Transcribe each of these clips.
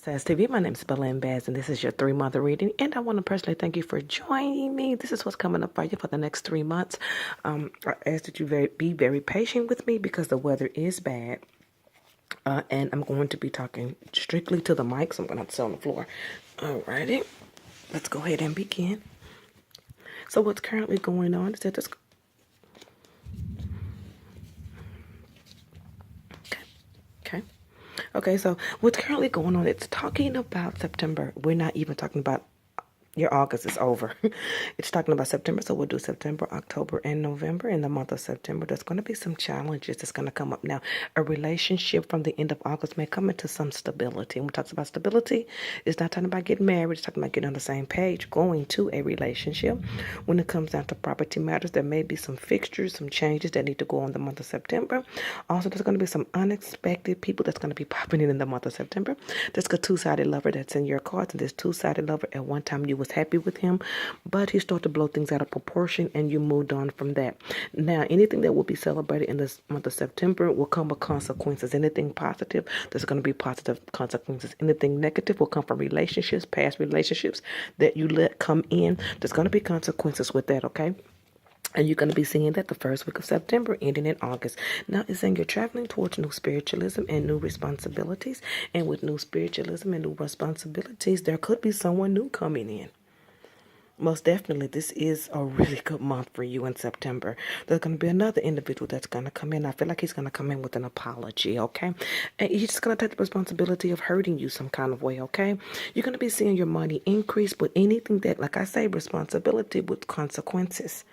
Says TV. My name is Bella and Baz, and this is your 3-month reading. And I want to personally thank you for joining me. This is what's coming up for you for the next 3 months. I ask that you be very patient with me because the weather is bad. And I'm going to be talking strictly to the mic, so I'm going to have to sit on the floor. Alrighty, let's go ahead and begin. So what's currently going on is that this... Okay, so what's currently going on, it's talking about September. We're not even talking about your August is over. It's talking about September, so we'll do September, October, and November. In the month of September, there's going to be some challenges that's going to come up now. A relationship from the end of August may come into some stability. When we talk about stability, it's not talking about getting married. It's talking about getting on the same page, going to a relationship. When it comes down to property matters, there may be some fixtures, some changes that need to go on the month of September. Also, there's going to be some unexpected people that's going to be popping in the month of September. There's a two-sided lover that's in your cards, and this two-sided lover, at one time you was happy with him, but he started to blow things out of proportion and you moved on from that. Now, anything that will be celebrated in this month of September will come with consequences. Anything positive, there's going to be positive consequences. Anything negative will come from relationships, past relationships that you let come in. There's going to be consequences with that, okay? And you're going to be seeing that the first week of September, ending in August. Now, it's saying you're traveling towards new spiritualism and new responsibilities. And with new spiritualism and new responsibilities, there could be someone new coming in. Most definitely, this is a really good month for you in September. There's going to be another individual that's going to come in. I feel like he's going to come in with an apology, okay? And he's just going to take the responsibility of hurting you some kind of way, okay? You're going to be seeing your money increase, but anything that, like I say, responsibility with consequences.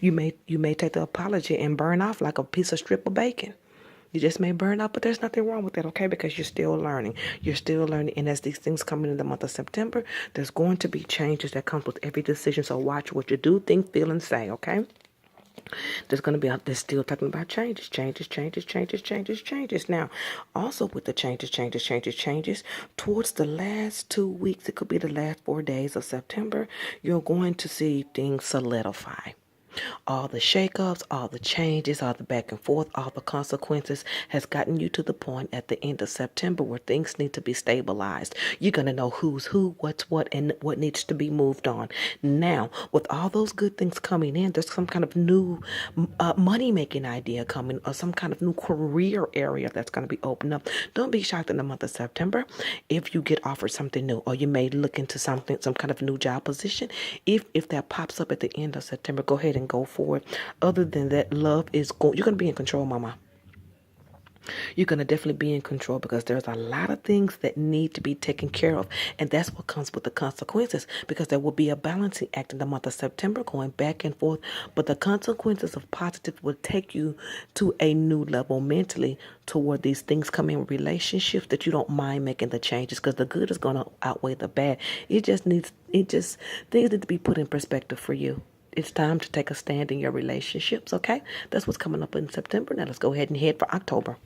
You may take the apology and burn off like a piece of strip of bacon. You just may burn up, but there's nothing wrong with that, okay? Because you're still learning. You're still learning. And as these things come in the month of September, there's going to be changes that come with every decision. So watch what you do, think, feel, and say, okay? They're still talking about changes. Now, also with the changes, towards the last 2 weeks, it could be the last 4 days of September, you're going to see things solidify. All the shakeups, all the changes, all the back and forth, all the consequences has gotten you to the point at the end of September where things need to be stabilized. You're going to know who's who, what's what, and what needs to be moved on. Now, with all those good things coming in, there's some kind of new money-making idea coming or some kind of new career area that's going to be opened up. Don't be shocked in the month of September if you get offered something new, or you may look into something, some kind of new job position. If that pops up at the end of September, go ahead and go for it. Other than that, love is going. You're going to be in control, mama. You're going to definitely be in control because there's a lot of things that need to be taken care of. And that's what comes with the consequences, because there will be a balancing act in the month of September going back and forth. But the consequences of positive will take you to a new level mentally toward these things coming in relationships that you don't mind making the changes, because the good is going to outweigh the bad. Things need to be put in perspective for you. It's time to take a stand in your relationships, okay? That's what's coming up in September. Now let's go ahead and head for October.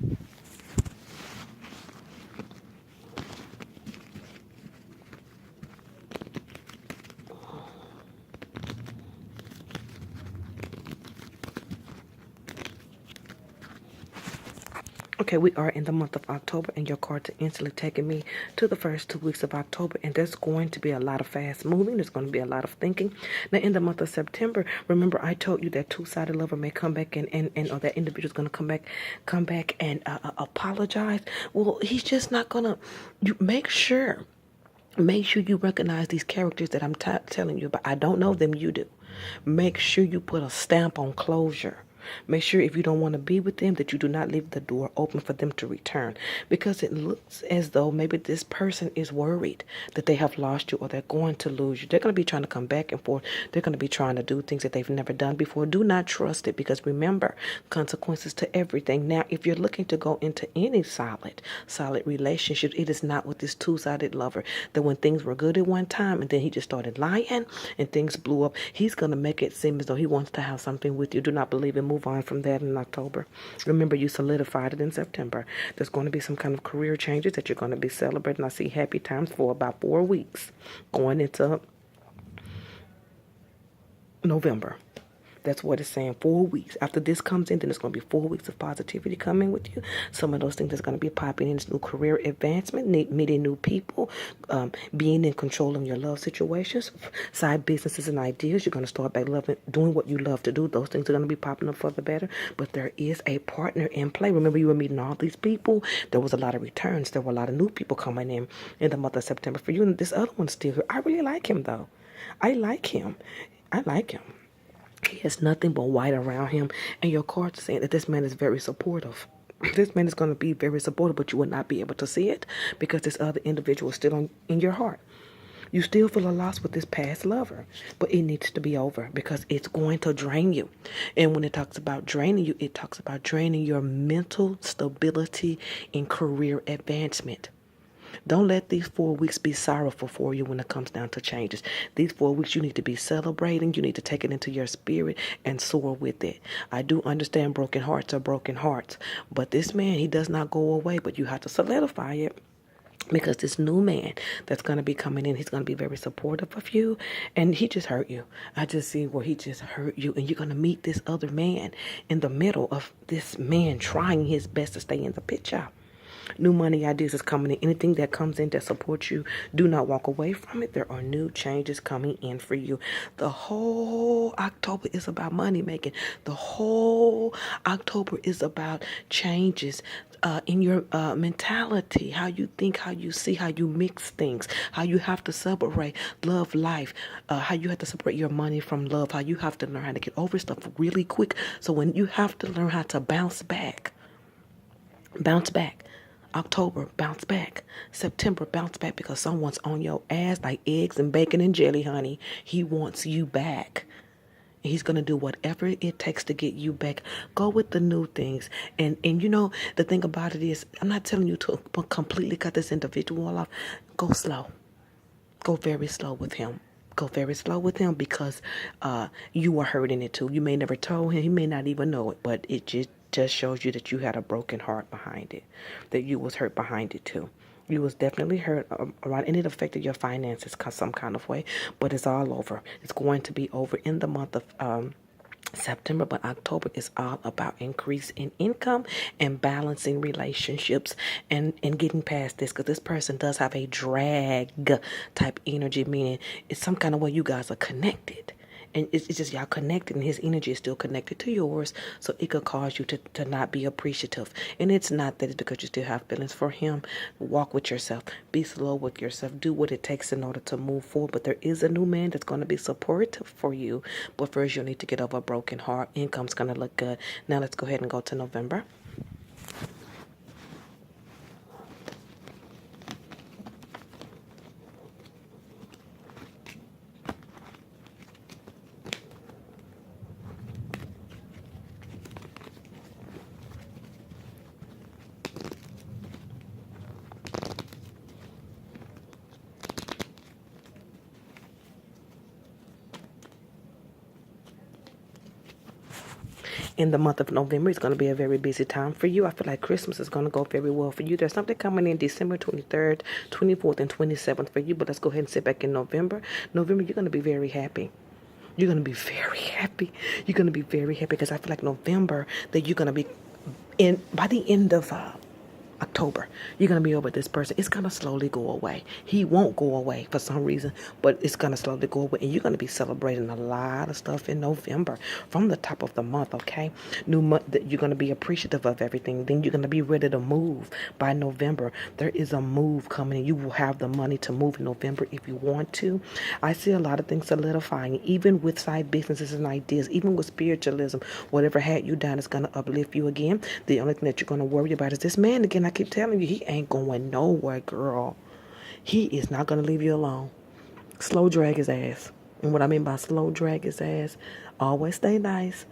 Okay, we are in the month of October, and your cards are instantly taking me to the first 2 weeks of October, and there's going to be a lot of fast moving. There's going to be a lot of thinking. Now, in the month of September, remember I told you that two-sided lover may come back and or that individual's going to come back and apologize. Well, he's just not going to. You make sure you recognize these characters that I'm telling you about. I don't know them, you do. Make sure you put a stamp on closure. Make sure if you don't want to be with them that you do not leave the door open for them to return, because it looks as though maybe this person is worried that they have lost you or they're going to lose you. They're going to be trying to come back and forth. They're going to be trying to do things that they've never done before. Do not trust it, because remember, consequences to everything. Now, if you're looking to go into any solid relationship, it is not with this two-sided lover that when things were good at one time and then he just started lying and things blew up, he's going to make it seem as though he wants to have something with you. Do not believe it. Move on from that in October. Remember, you solidified it in September. There's going to be some kind of career changes that you're going to be celebrating. I see happy times for about 4 weeks going into November. That's what it's saying. 4 weeks. After this comes in, then it's going to be 4 weeks of positivity coming with you. Some of those things that's going to be popping in is new career advancement, meeting new people, being in control of your love situations, side businesses and ideas. You're going to start back loving, doing what you love to do. Those things are going to be popping up for the better. But there is a partner in play. Remember, you were meeting all these people. There was a lot of returns. There were a lot of new people coming in the month of September for you. And this other one's still here. I really like him, though. I like him. I like him. He has nothing but white around him. And your cards are saying that this man is very supportive. This man is going to be very supportive, but you will not be able to see it because this other individual is still in your heart. You still feel a loss with this past lover, but it needs to be over because it's going to drain you. And when it talks about draining you, it talks about draining your mental stability and career advancement. Don't let these 4 weeks be sorrowful for you when it comes down to changes. These 4 weeks you need to be celebrating. You need to take it into your spirit and soar with it. I do understand broken hearts are broken hearts, but this man, he does not go away, but you have to solidify it. Because this new man that's going to be coming in, he's going to be very supportive of you. And he just hurt you. I just see where he just hurt you. And you're going to meet this other man in the middle of this man trying his best to stay in the picture. New money ideas is coming in. Anything that comes in that supports you, do not walk away from it. There are new changes coming in for you. The whole October is about money making. The whole October is about changes in your mentality, how you think, how you see, how you mix things, how you have to separate love, life, how you have to separate your money from love, how you have to learn how to get over stuff really quick. So when you have to learn how to bounce back. October, bounce back. September, bounce back because someone's on your ass like eggs and bacon and jelly, honey. He wants you back. He's going to do whatever it takes to get you back. Go with the new things. And you know, the thing about it is, I'm not telling you to completely cut this individual off. Go slow. Go very slow with him. Go very slow with him because you are hurting it too. You may never told him. He may not even know it, but it just shows you that you had a broken heart behind it, that you was hurt behind it too. You was definitely hurt around, and it affected your finances some kind of way, but it's all over. It's going to be over in the month of September, but October is all about increase in income and balancing relationships and getting past this because this person does have a drag type energy, meaning it's some kind of way you guys are connected. And it's just y'all connected and his energy is still connected to yours. So it could cause you to not be appreciative. And it's not that it's because you still have feelings for him. Walk with yourself. Be slow with yourself. Do what it takes in order to move forward. But there is a new man that's going to be supportive for you. But first you'll need to get over a broken heart. Income's going to look good. Now let's go ahead and go to November. In the month of November, it's going to be a very busy time for you. I feel like Christmas is going to go very well for you. There's something coming in December 23rd, 24th, and 27th for you. But let's go ahead and sit back in November. November, you're going to be very happy. You're going to be very happy. You're going to be very happy because I feel like November that you're going to be in by the end of October, you're going to be over this person. It's going to slowly go away. He won't go away for some reason, but it's going to slowly go away. And you're going to be celebrating a lot of stuff in November from the top of the month, okay? New month, you're going to be appreciative of everything. Then you're going to be ready to move by November. There is a move coming. You will have the money to move in November if you want to. I see a lot of things solidifying, even with side businesses and ideas, even with spiritualism. Whatever had you down is going to uplift you again. The only thing that you're going to worry about is this man again. I keep telling you, he ain't going nowhere, girl. He is not going to leave you alone. Slow drag his ass. And what I mean by slow drag his ass, always stay nice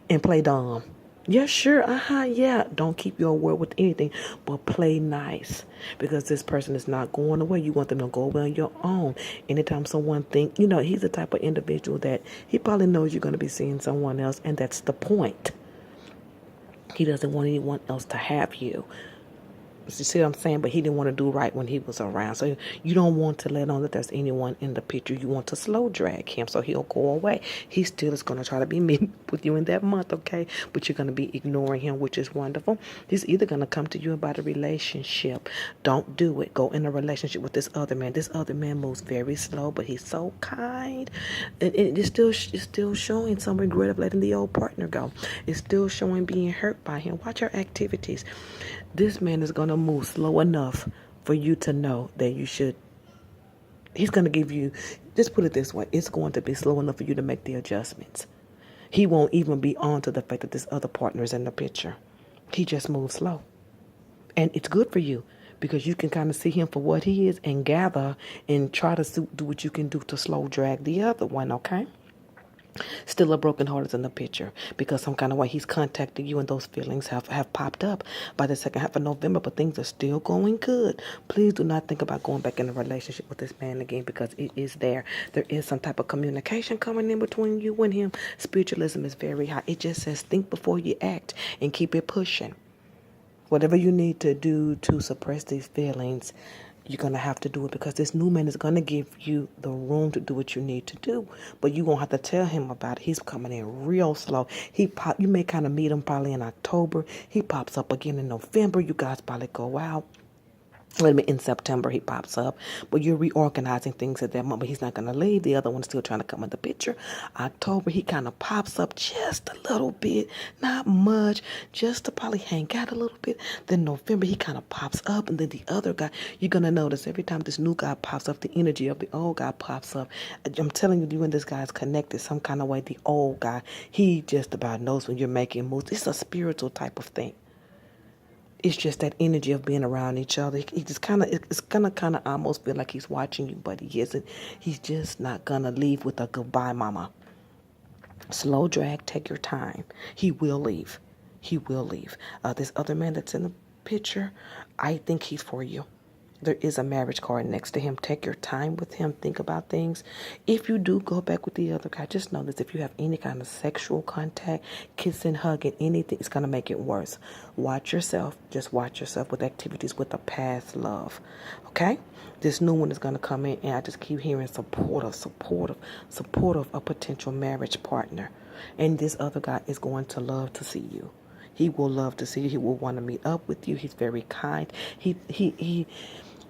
and play dumb. Yeah, sure. Yeah. Don't keep your word with anything, but play nice because this person is not going away. You want them to go away on your own. Anytime someone think, he's the type of individual that he probably knows you're going to be seeing someone else, and that's the point. He doesn't want anyone else to have you. You see what I'm saying? But he didn't want to do right when he was around. So you don't want to let on that there's anyone in the picture. You want to slow drag him so he'll go away. He still is going to try to be meeting with you in that month, okay? But you're going to be ignoring him, which is wonderful. He's either going to come to you about a relationship. Don't do it. Go in a relationship with this other man. This other man moves very slow, but he's so kind. And it's still showing some regret of letting the old partner go. It's still showing being hurt by him. Watch your activities. This man is going to move slow enough for you to know that you should. He's going to give you, just put it this way, it's going to be slow enough for you to make the adjustments. He won't even be on to the fact that this other partner is in the picture. He just moves slow. And it's good for you because you can kind of see him for what he is and gather and try to do what you can do to slow drag the other one, okay? Still a broken heart is in the picture because some kind of way he's contacted you and those feelings have popped up by the second half of November, but things are still going good. Please do not think about going back in a relationship with this man again because it is there. There is some type of communication coming in between you and him. Spiritualism is very high. It just says think before you act and keep it pushing. Whatever you need to do to suppress these feelings, you're going to have to do it because this new man is going to give you the room to do what you need to do. But you won't have to tell him about it. He's coming in real slow. You may kind of meet him probably in October. He pops up again in November. You guys probably go out. In September he pops up, but you're reorganizing things at that moment. He's not going to leave. The other one's still trying to come in the picture. October he kind of pops up just a little bit, not much, just to probably hang out a little bit. Then November he kind of pops up, and then the other guy, you're going to notice every time this new guy pops up, the energy of the old guy pops up. I'm telling you, you and this guy is connected some kind of way. The old guy, he just about knows when you're making moves. It's a spiritual type of thing. It's just that energy of being around each other. He just it's gonna kind of almost feel like he's watching you, but he isn't. He's just not gonna leave with a goodbye, mama. Slow drag, take your time. He will leave. He will leave. This other man that's in the picture, I think he's for you. There is a marriage card next to him. Take your time with him. Think about things. If you do go back with the other guy, just know this. If you have any kind of sexual contact, kissing, hugging, anything, it's going to make it worse. Watch yourself. Just watch yourself with activities with a past love. Okay? This new one is going to come in, and I just keep hearing supportive, a potential marriage partner. And this other guy is going to love to see you. He will love to see you. He will want to meet up with you. He's very kind.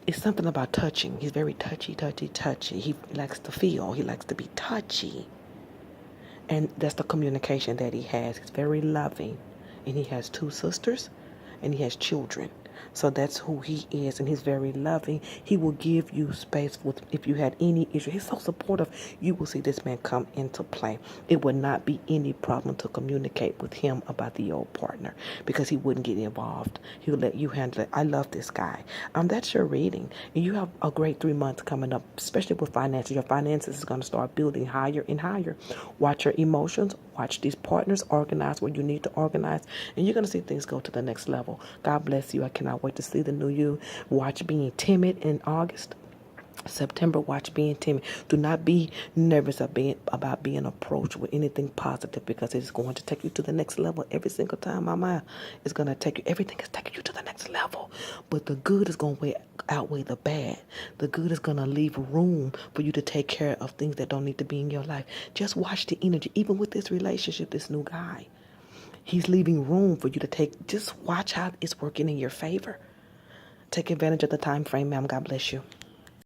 It's something about touching. He's very touchy. He likes to feel. He likes to be touchy. And that's the communication that he has. He's very loving. And he has 2 sisters. And he has children. So that's who he is, and he's very loving. He will give you space if you had any issue. He's so supportive. You will see this man come into play. It would not be any problem to communicate with him about the old partner because he wouldn't get involved. He'll let you handle it. I love this guy. That's your reading. And you have a great 3 months coming up, especially with finances. Your finances is going to start building higher and higher. Watch your emotions. Watch these partners organize where you need to organize, and you're going to see things go to the next level. God bless you. I cannot wait to see the new you. Watch being timid in August. September, watch being timid. Do not be nervous about being approached with anything positive because it's going to take you to the next level every single time. Mama, it's going to take you. Everything is taking you to the next level. But the good is going to outweigh the bad. The good is going to leave room for you to take care of things that don't need to be in your life. Just watch the energy. Even with this relationship, this new guy, he's leaving room for you to take. Just watch how it's working in your favor. Take advantage of the time frame, ma'am. God bless you.